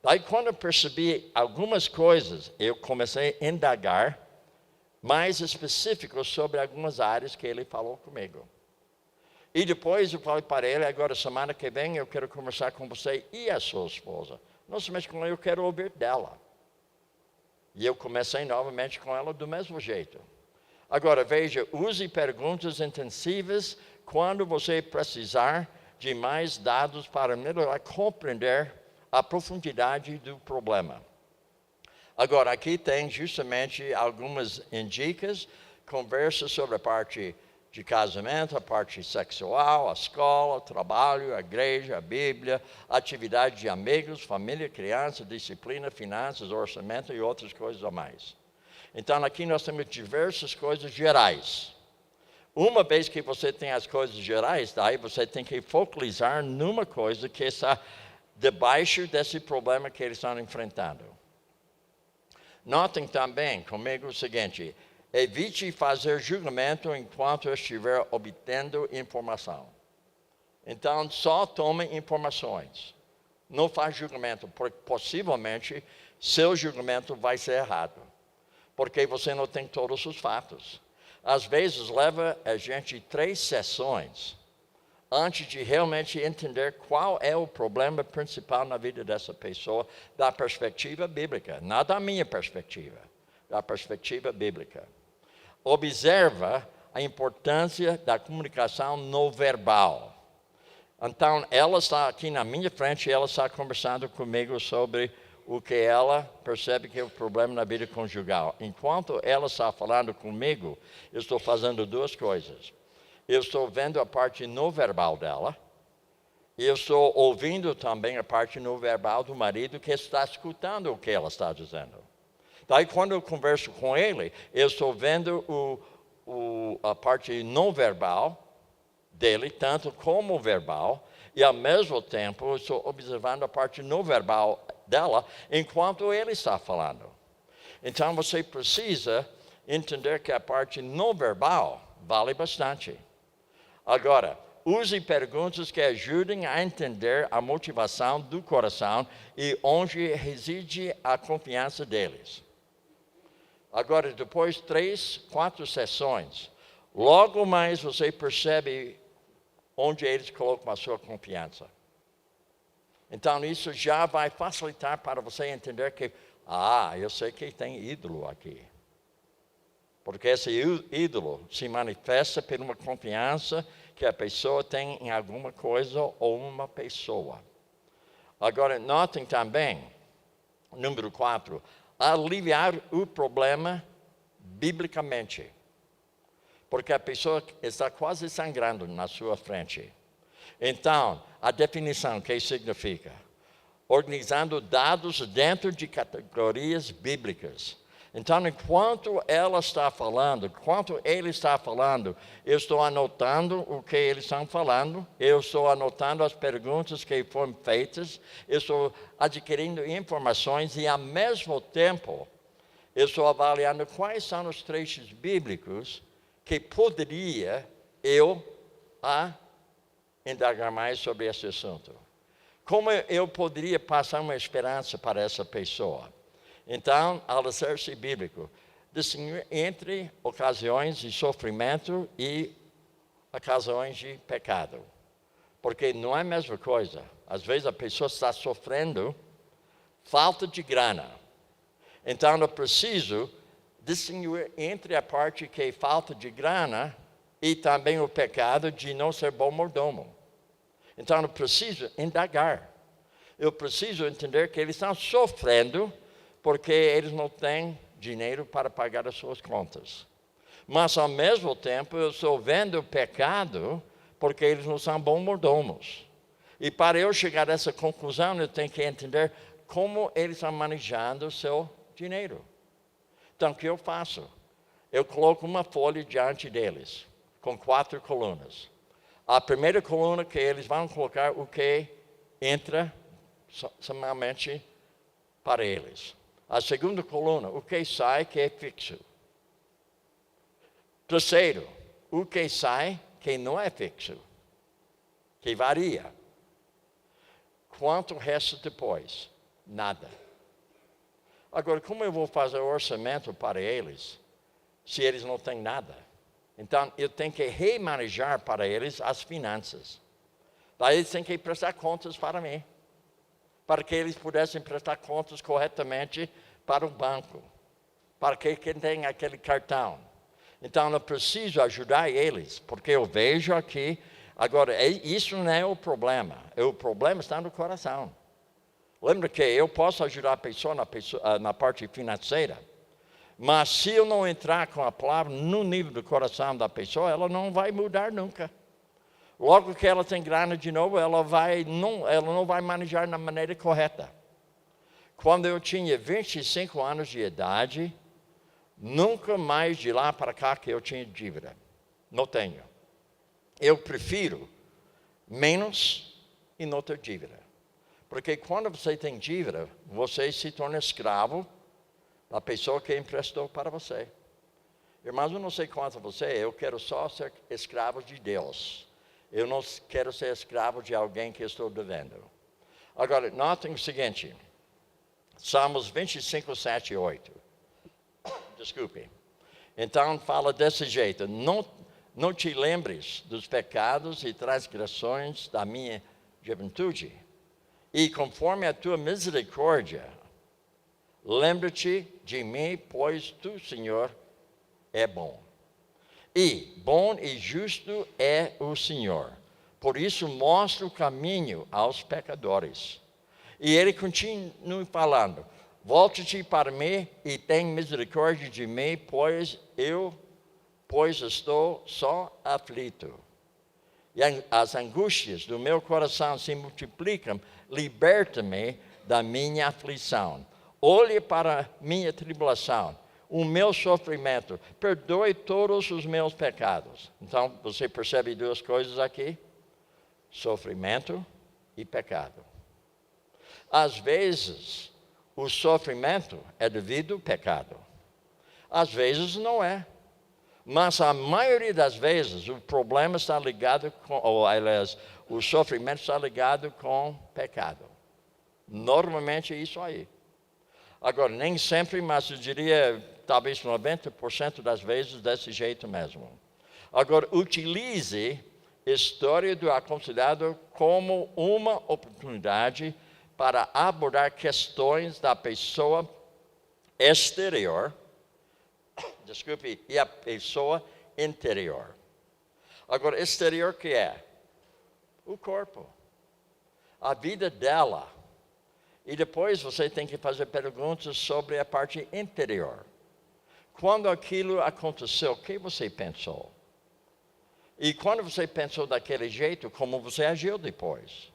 Daí, quando eu percebi algumas coisas, eu comecei a indagar mais específicos sobre algumas áreas que ele falou comigo. E depois eu falei para ele, agora semana que vem eu quero conversar com você e a sua esposa. Não somente com ela, eu quero ouvir dela. E eu comecei novamente com ela do mesmo jeito. Agora, veja, use perguntas intensivas quando você precisar de mais dados para melhorar, compreender a profundidade do problema. Agora, aqui tem justamente algumas dicas, conversas sobre a parte de casamento, a parte sexual, a escola, o trabalho, a igreja, a Bíblia, atividade de amigos, família, criança, disciplina, finanças, orçamento e outras coisas a mais. Então, aqui nós temos diversas coisas gerais. Uma vez que você tem as coisas gerais, daí você tem que focalizar numa coisa que está debaixo desse problema que eles estão enfrentando. Notem também comigo o seguinte: evite fazer julgamento enquanto estiver obtendo informação. Então, só tome informações. Não faz julgamento, porque possivelmente seu julgamento vai ser errado. Porque você não tem todos os fatos. Às vezes leva a gente 3 sessões antes de realmente entender qual é o problema principal na vida dessa pessoa, da perspectiva bíblica, não da minha perspectiva, da perspectiva bíblica. Observa a importância da comunicação não verbal. Então, ela está aqui na minha frente e ela está conversando comigo sobre o que ela percebe que é o problema na vida conjugal. Enquanto ela está falando comigo, eu estou fazendo 2 coisas. Eu estou vendo a parte não verbal dela e eu estou ouvindo também a parte não verbal do marido que está escutando o que ela está dizendo. Daí, quando eu converso com ele, eu estou vendo a parte não verbal dele, tanto como verbal, e ao mesmo tempo eu estou observando a parte não verbal dela, enquanto ele está falando. Então, você precisa entender que a parte não verbal vale bastante. Agora, use perguntas que ajudem a entender a motivação do coração e onde reside a confiança deles. Agora, depois 3, 4 sessões, logo mais você percebe onde eles colocam a sua confiança. Então, isso já vai facilitar para você entender que, eu sei que tem ídolo aqui. Porque esse ídolo se manifesta por uma confiança que a pessoa tem em alguma coisa ou uma pessoa. Agora, notem também, número 4, aliviar o problema biblicamente. Porque a pessoa está quase sangrando na sua frente. Então, a definição, o que significa? Organizando dados dentro de categorias bíblicas. Então, enquanto ela está falando, enquanto ele está falando, eu estou anotando o que eles estão falando, eu estou anotando as perguntas que foram feitas, eu estou adquirindo informações e, ao mesmo tempo, eu estou avaliando quais são os trechos bíblicos que poderia eu indagar mais sobre esse assunto. Como eu poderia passar uma esperança para essa pessoa? Então, alicerce bíblico, distinguir entre ocasiões de sofrimento e ocasiões de pecado. Porque não é a mesma coisa. Às vezes a pessoa está sofrendo falta de grana. Então eu preciso distinguir entre a parte que é falta de grana e também o pecado de não ser bom mordomo. Então eu preciso indagar. Eu preciso entender que eles estão sofrendo porque eles não têm dinheiro para pagar as suas contas. Mas ao mesmo tempo eu estou vendo o pecado porque eles não são bons mordomos. E para eu chegar a essa conclusão eu tenho que entender como eles estão manejando o seu dinheiro. Então o que eu faço? Eu coloco uma folha diante deles, com 4 colunas. A primeira coluna que eles vão colocar o que entra somente para eles. A segunda coluna, o que sai que é fixo. Terceiro, o que sai que não é fixo, que varia. Quanto resta depois? Nada. Agora, como eu vou fazer o orçamento para eles, se eles não têm nada? Então, eu tenho que remanejar para eles as finanças. Daí eles têm que prestar contas para mim, para que eles pudessem prestar contas corretamente para o banco, para que quem tem aquele cartão. Então, eu preciso ajudar eles, porque eu vejo aqui. Agora, isso não é o problema. O problema está no coração. Lembra que eu posso ajudar a pessoa na parte financeira, mas se eu não entrar com a palavra no nível do coração da pessoa, ela não vai mudar nunca. Logo que ela tem grana de novo, ela não vai manejar da maneira correta. Quando eu tinha 25 anos de idade, nunca mais de lá para cá que eu tinha dívida. Não tenho. Eu prefiro menos e não ter dívida. Porque quando você tem dívida, você se torna escravo da pessoa que emprestou para você. Irmãos, eu não sei quanto você, eu quero só ser escravo de Deus. Eu não quero ser escravo de alguém que estou devendo. Agora, notem o seguinte. Salmos 25, 7 e 8. Desculpe. Então, fala desse jeito. Não te lembres dos pecados e transgressões da minha juventude. E conforme a tua misericórdia, lembra-te de mim, pois tu, Senhor, é bom. E bom e justo é o Senhor. Por isso mostra o caminho aos pecadores. E ele continua falando, volte-te para mim e tem misericórdia de mim, pois estou só aflito. E as angústias do meu coração se multiplicam, liberta-me da minha aflição. Olhe para minha tribulação, o meu sofrimento, perdoe todos os meus pecados. Então, você percebe 2 coisas aqui? Sofrimento e pecado. Às vezes, o sofrimento é devido ao pecado. Às vezes não é. Mas a maioria das vezes o problema está ligado com, ou aliás, o sofrimento está ligado com pecado. Normalmente é isso aí. Agora, nem sempre, mas eu diria talvez 90% das vezes desse jeito mesmo. Agora, utilize a história do aconselhado como uma oportunidade para abordar questões da pessoa exterior, e a pessoa interior. Agora, exterior que é? O corpo. A vida dela. E depois você tem que fazer perguntas sobre a parte interior. Quando aquilo aconteceu, o que você pensou? E quando você pensou daquele jeito, como você agiu depois?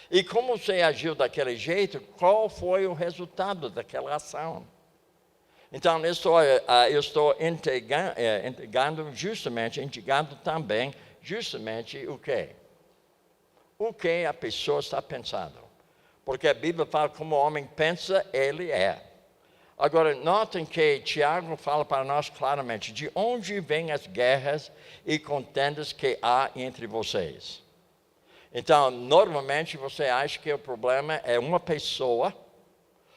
E como você agiu daquele jeito, qual foi o resultado daquela ação? Então, eu estou integrando também justamente o quê? O que a pessoa está pensando. Porque a Bíblia fala como o homem pensa, ele é. Agora, notem que Tiago fala para nós claramente, de onde vêm as guerras e contendas que há entre vocês? Então, normalmente você acha que o problema é uma pessoa,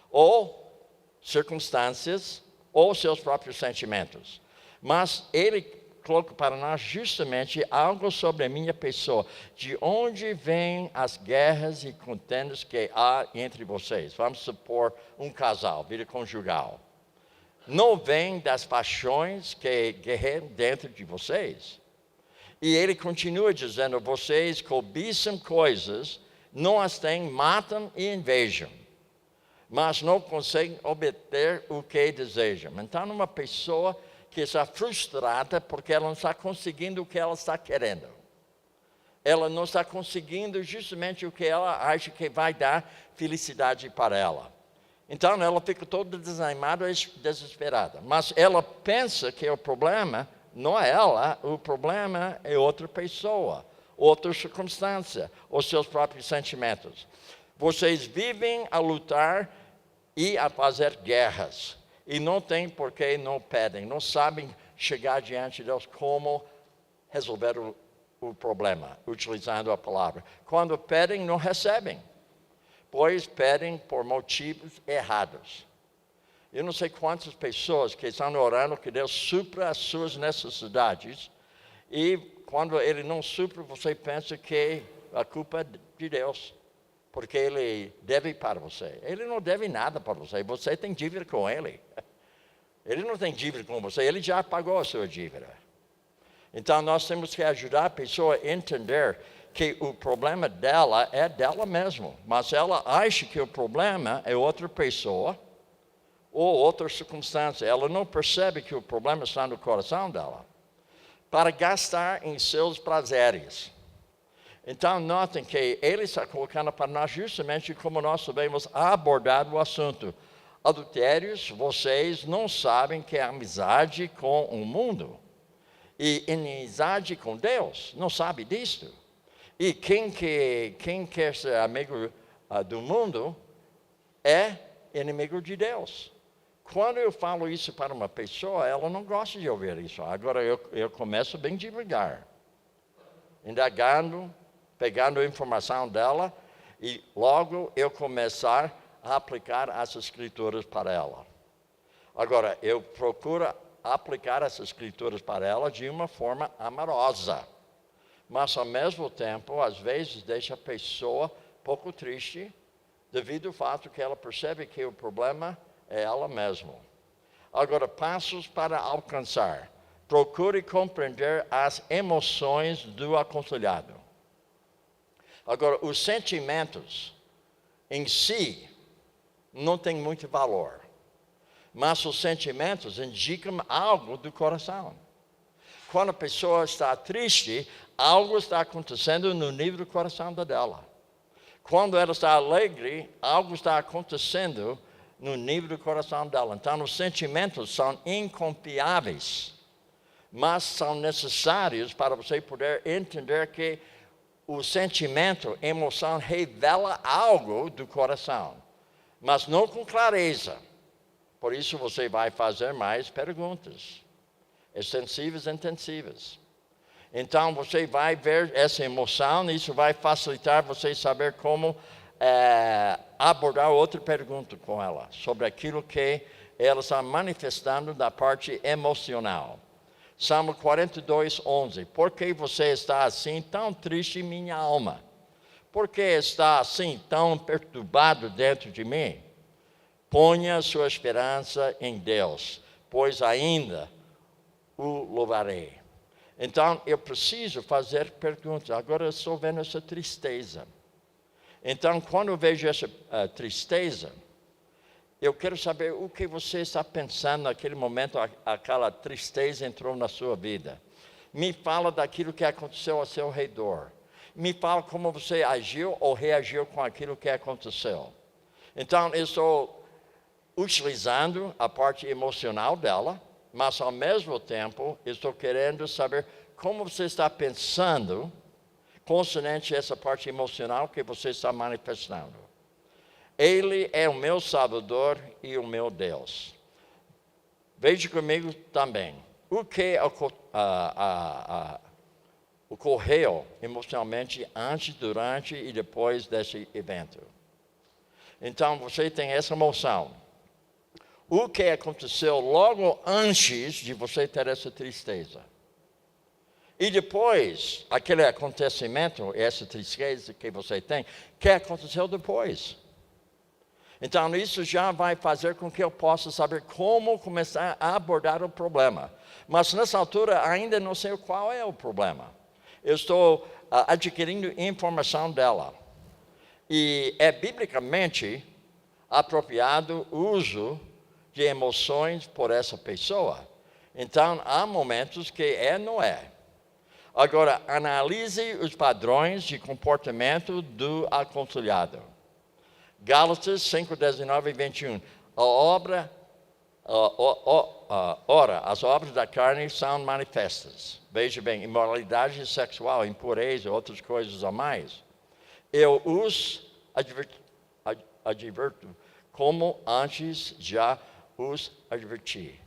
ou circunstâncias, ou seus próprios sentimentos. Mas ele coloca para nós justamente algo sobre a minha pessoa. De onde vêm as guerras e contendas que há entre vocês? Vamos supor um casal, vida conjugal. Não vem das paixões que guerreiam dentro de vocês? E ele continua dizendo, vocês cobiçam coisas, não as têm, matam e invejam, mas não conseguem obter o que desejam. Então, uma pessoa que está frustrada porque ela não está conseguindo o que ela está querendo. Ela não está conseguindo justamente o que ela acha que vai dar felicidade para ela. Então, ela fica toda desanimada e desesperada. Mas ela pensa que o problema não é ela, o problema é outra pessoa, outra circunstância, os seus próprios sentimentos. Vocês vivem a lutar e a fazer guerras. E não tem por que não pedem, não sabem chegar diante de Deus como resolver o problema, utilizando a palavra. Quando pedem, não recebem, pois pedem por motivos errados. Eu não sei quantas pessoas que estão orando que Deus supra as suas necessidades, e quando Ele não supra, você pensa que a culpa é de Deus, porque Ele deve para você. Ele não deve nada para você, você tem dívida com Ele. Ele não tem dívida com você, Ele já pagou a sua dívida. Então, nós temos que ajudar a pessoa a entender que o problema dela é dela mesma, mas ela acha que o problema é outra pessoa ou outra circunstância. Ela não percebe que o problema está no coração dela, para gastar em seus prazeres. Então, notem que ele está colocando para nós justamente como nós devemos abordar o assunto. Adultérios, vocês não sabem que é amizade com o mundo e inimizade com Deus, não sabe disso. E quem quer ser amigo do mundo é inimigo de Deus. Quando eu falo isso para uma pessoa, ela não gosta de ouvir isso. Agora eu começo bem devagar, indagando, pegando a informação dela, e logo eu começar a aplicar as escrituras para ela. Agora, eu procuro aplicar essas escrituras para ela de uma forma amorosa, mas ao mesmo tempo, às vezes, deixa a pessoa pouco triste, devido ao fato que ela percebe que o problema é ela mesma. Agora, passos para alcançar. Procure compreender as emoções do aconselhado. Agora, os sentimentos em si não têm muito valor, mas os sentimentos indicam algo do coração. Quando a pessoa está triste, algo está acontecendo no nível do coração dela. Quando ela está alegre, algo está acontecendo no nível do coração dela. Então, os sentimentos são inconfiáveis, mas são necessários para você poder entender que o sentimento, emoção, revela algo do coração, mas não com clareza. Por isso, você vai fazer mais perguntas, extensivas e intensivas. Então, você vai ver essa emoção, e isso vai facilitar você saber como abordar outra pergunta com ela, sobre aquilo que ela está manifestando da parte emocional. Salmo 42:11. Por que você está assim tão triste em minha alma? Por que está assim tão perturbado dentro de mim? Ponha sua esperança em Deus, pois ainda o louvarei. Então, eu preciso fazer perguntas. Agora eu estou vendo essa tristeza. Então, quando eu vejo essa tristeza, eu quero saber o que você está pensando naquele momento, aquela tristeza entrou na sua vida. Me fala daquilo que aconteceu ao seu redor. Me fala como você agiu ou reagiu com aquilo que aconteceu. Então, eu estou utilizando a parte emocional dela, mas ao mesmo tempo, estou querendo saber como você está pensando concernente a essa parte emocional que você está manifestando. Ele é o meu Salvador e o meu Deus. Veja comigo também. O que ocorreu emocionalmente antes, durante e depois desse evento? Então, você tem essa emoção. O que aconteceu logo antes de você ter essa tristeza? E depois, aquele acontecimento, essa tristeza que você tem, que aconteceu depois. Então, isso já vai fazer com que eu possa saber como começar a abordar o problema. Mas, nessa altura, ainda não sei qual é o problema. Eu estou adquirindo informação dela. E é biblicamente apropriado o uso de emoções por essa pessoa. Então, há momentos que não é. Agora, analise os padrões de comportamento do aconselhado. Gálatas 5, 19 e 21. Ora, as obras da carne são manifestas. Veja bem, imoralidade sexual, impureza, outras coisas a mais. Eu os adverto, como antes já os adverti.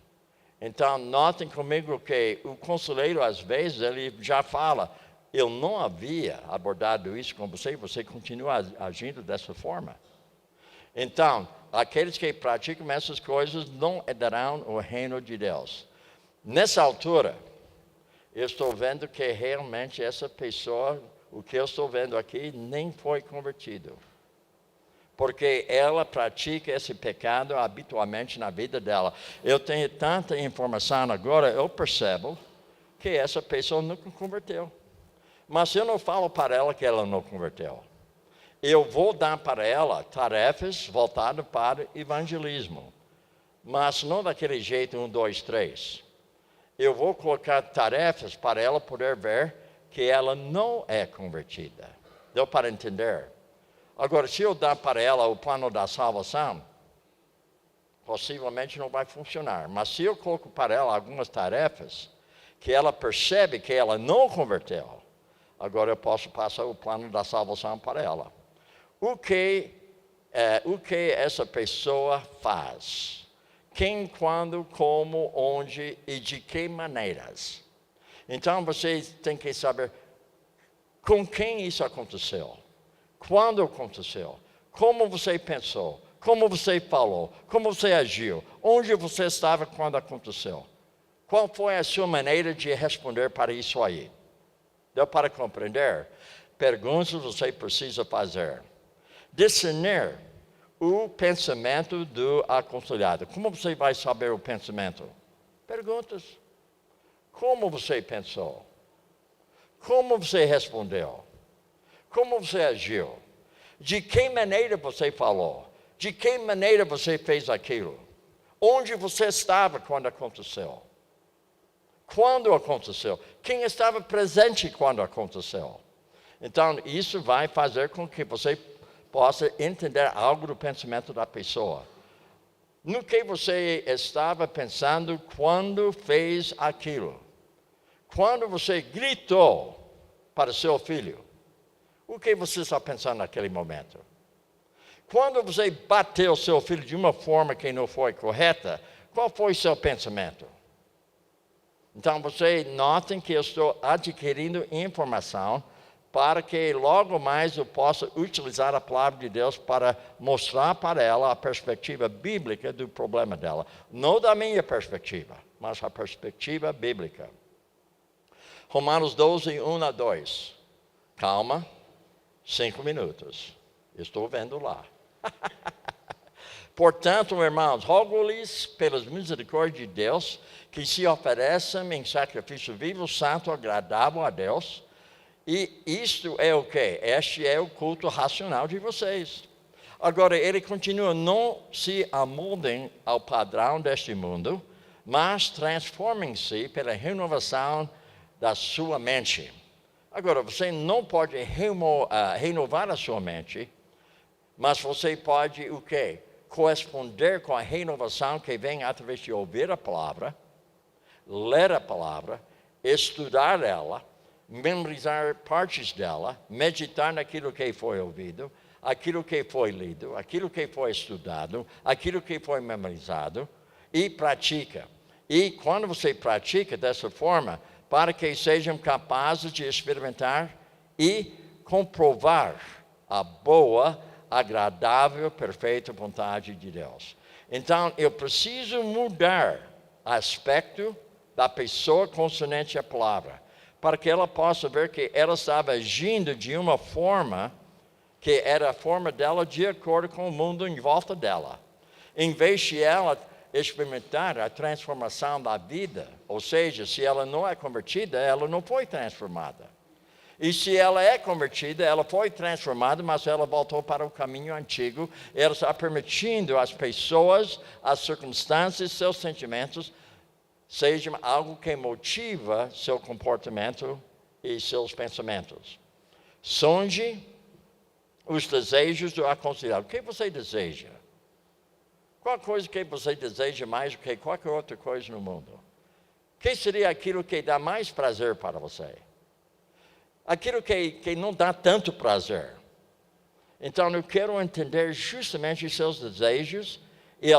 Então, notem comigo que o conselheiro, às vezes, ele já fala, eu não havia abordado isso com você, você continua agindo dessa forma. Então, aqueles que praticam essas coisas não herdarão o reino de Deus. Nessa altura, eu estou vendo que realmente essa pessoa, o que eu estou vendo aqui, nem foi convertido. Porque ela pratica esse pecado habitualmente na vida dela. Eu tenho tanta informação agora, eu percebo que essa pessoa nunca converteu. Mas eu não falo para ela que ela não converteu. Eu vou dar para ela tarefas voltadas para evangelismo. Mas não daquele jeito 1, 2, 3. Eu vou colocar tarefas para ela poder ver que ela não é convertida. Deu para entender? Agora, se eu dar para ela o plano da salvação, possivelmente não vai funcionar. Mas se eu coloco para ela algumas tarefas, que ela percebe que ela não converteu, agora eu posso passar o plano da salvação para ela. O que essa pessoa faz? Quem, quando, como, onde e de que maneiras? Então, você tem que saber com quem isso aconteceu. Quando aconteceu? Como você pensou? Como você falou? Como você agiu? Onde você estava quando aconteceu? Qual foi a sua maneira de responder para isso aí? Deu para compreender? Perguntas você precisa fazer. Discernir o pensamento do aconselhado. Como você vai saber o pensamento? Perguntas. Como você pensou? Como você respondeu? Como você agiu? De que maneira você falou? De que maneira você fez aquilo? Onde você estava quando aconteceu? Quando aconteceu? Quem estava presente quando aconteceu? Então, isso vai fazer com que você possa entender algo do pensamento da pessoa. No que você estava pensando quando fez aquilo? Quando você gritou para seu filho? O que você está pensando naquele momento? Quando você bateu seu filho de uma forma que não foi correta, qual foi seu pensamento? Então, vocês notem que eu estou adquirindo informação para que logo mais eu possa utilizar a palavra de Deus para mostrar para ela a perspectiva bíblica do problema dela. Não da minha perspectiva, mas a perspectiva bíblica. Romanos 12, 1 a 2. Calma. 5 minutos. Estou vendo lá. Portanto, irmãos, rogo-lhes pelas misericórdias de Deus que se ofereçam em sacrifício vivo, santo, agradável a Deus. E isto é o quê? Este é o culto racional de vocês. Agora, ele continua, não se amoldem ao padrão deste mundo, mas transformem-se pela renovação da sua mente. Agora, você não pode renovar a sua mente, mas você pode o quê? Corresponder com a renovação que vem através de ouvir a palavra, ler a palavra, estudar ela, memorizar partes dela, meditar naquilo que foi ouvido, aquilo que foi lido, aquilo que foi estudado, aquilo que foi memorizado, e pratica. E quando você pratica dessa forma, para que sejam capazes de experimentar e comprovar a boa, agradável, perfeita vontade de Deus. Então, eu preciso mudar o aspecto da pessoa consonante à palavra, para que ela possa ver que ela estava agindo de uma forma que era a forma dela de acordo com o mundo em volta dela. Em vez de ela experimentar a transformação da vida, ou seja, se ela não é convertida, ela não foi transformada. E se ela é convertida, ela foi transformada, mas ela voltou para o caminho antigo. Ela está permitindo as pessoas, as circunstâncias, seus sentimentos, sejam algo que motiva seu comportamento e seus pensamentos. Sonde os desejos do aconselhado. O que você deseja? Qual coisa que você deseja mais do que qualquer outra coisa no mundo? O que seria aquilo que dá mais prazer para você? Aquilo que não dá tanto prazer. Então, eu quero entender justamente os seus desejos e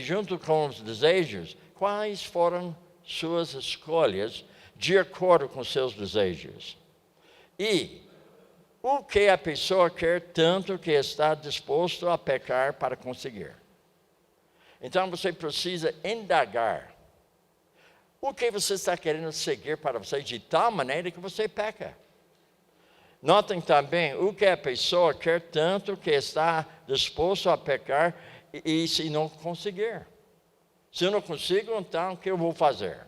junto com os desejos, quais foram suas escolhas de acordo com seus desejos. E o que a pessoa quer tanto que está disposto a pecar para conseguir. Então, você precisa indagar. O que você está querendo seguir para você de tal maneira que você peca. Notem também o que a pessoa quer tanto que está disposto a pecar e se não conseguir. Se eu não consigo, então o que eu vou fazer?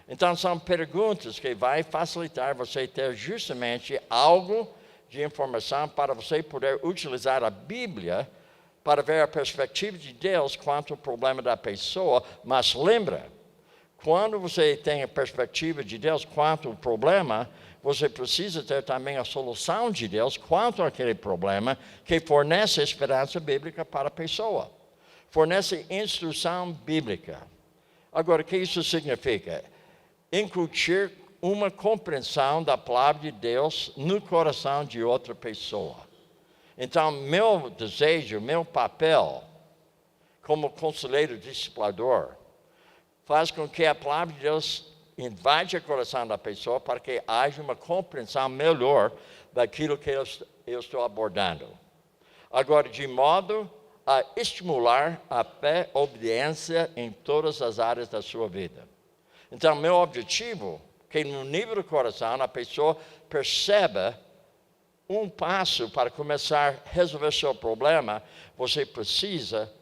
Então são perguntas que vai facilitar você ter justamente algo de informação para você poder utilizar a Bíblia para ver a perspectiva de Deus quanto ao problema da pessoa. Mas lembra, quando você tem a perspectiva de Deus quanto ao problema, você precisa ter também a solução de Deus quanto àquele problema que fornece esperança bíblica para a pessoa. Fornece instrução bíblica. Agora, o que isso significa? Incutir uma compreensão da palavra de Deus no coração de outra pessoa. Então, meu desejo, meu papel como conselheiro discipulador faz com que a palavra de Deus invade o coração da pessoa para que haja uma compreensão melhor daquilo que eu estou abordando. Agora, de modo a estimular a fé e obediência em todas as áreas da sua vida. Então, meu objetivo é que no nível do coração a pessoa perceba um passo para começar a resolver seu problema. Você precisa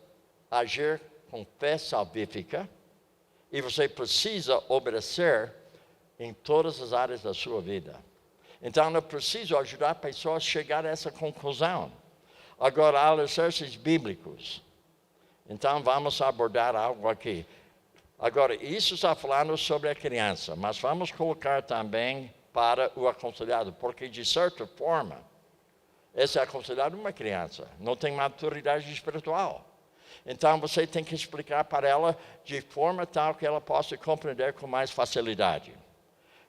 agir com fé salvífica e você precisa obedecer em todas as áreas da sua vida. Então, eu preciso ajudar a pessoa a chegar a essa conclusão. Agora, alicerces bíblicos. Então, vamos abordar algo aqui. Agora, isso está falando sobre a criança, mas vamos colocar também para o aconselhado, porque, de certa forma, esse é aconselhado uma criança, não tem maturidade espiritual. Então, você tem que explicar para ela de forma tal que ela possa compreender com mais facilidade.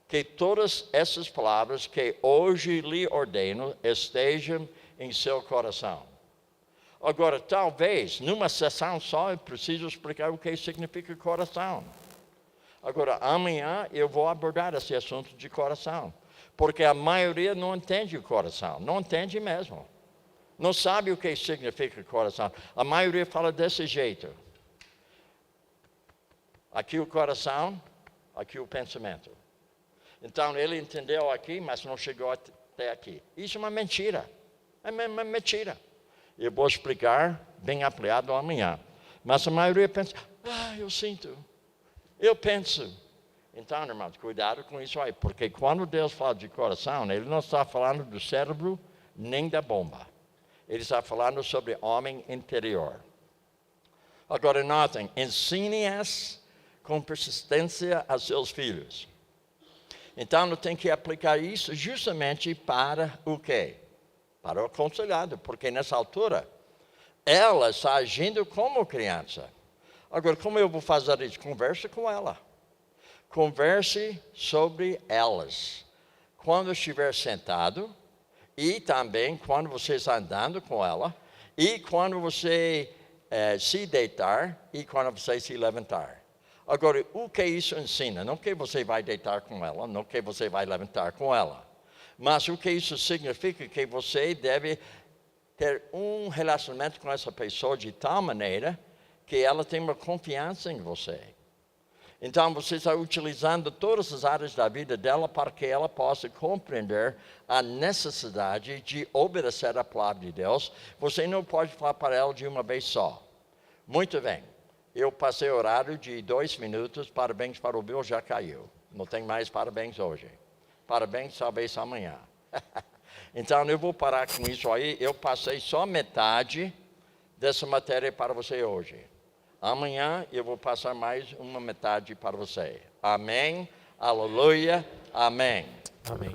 Que todas essas palavras que hoje lhe ordeno estejam em seu coração. Agora, talvez, numa sessão só, eu preciso explicar o que significa coração. Agora, amanhã eu vou abordar esse assunto de coração. Porque a maioria não entende o coração, não entende mesmo. Não sabe o que significa coração. A maioria fala desse jeito. Aqui o coração, aqui o pensamento. Então, ele entendeu aqui, mas não chegou até aqui. Isso é uma mentira. É uma mentira. Eu vou explicar bem ampliado amanhã. Mas a maioria pensa, eu sinto, eu penso. Então, irmãos, cuidado com isso aí. Porque quando Deus fala de coração, Ele não está falando do cérebro nem da bomba. Ele está falando sobre homem interior. Agora, notem, ensine-as com persistência a seus filhos. Então, eu tenho que aplicar isso justamente para o quê? Para o aconselhado, porque nessa altura, ela está agindo como criança. Agora, como eu vou fazer isso? Converse com ela. Converse sobre elas. Quando estiver sentado, e também quando você está andando com ela, e quando você se deitar, e quando você se levantar. Agora, o que isso ensina? Não que você vai deitar com ela, não que você vai levantar com ela. Mas o que isso significa? Que você deve ter um relacionamento com essa pessoa de tal maneira que ela tenha uma confiança em você. Então, você está utilizando todas as áreas da vida dela para que ela possa compreender a necessidade de obedecer a palavra de Deus. Você não pode falar para ela de uma vez só. Muito bem. Eu passei o horário de 2 minutos. Parabéns para o Bill, já caiu. Não tem mais parabéns hoje. Parabéns talvez amanhã. Então, eu vou parar com isso aí. Eu passei só metade dessa matéria para você hoje. Amanhã eu vou passar mais uma metade para você. Amém? Aleluia. Amém. Amém.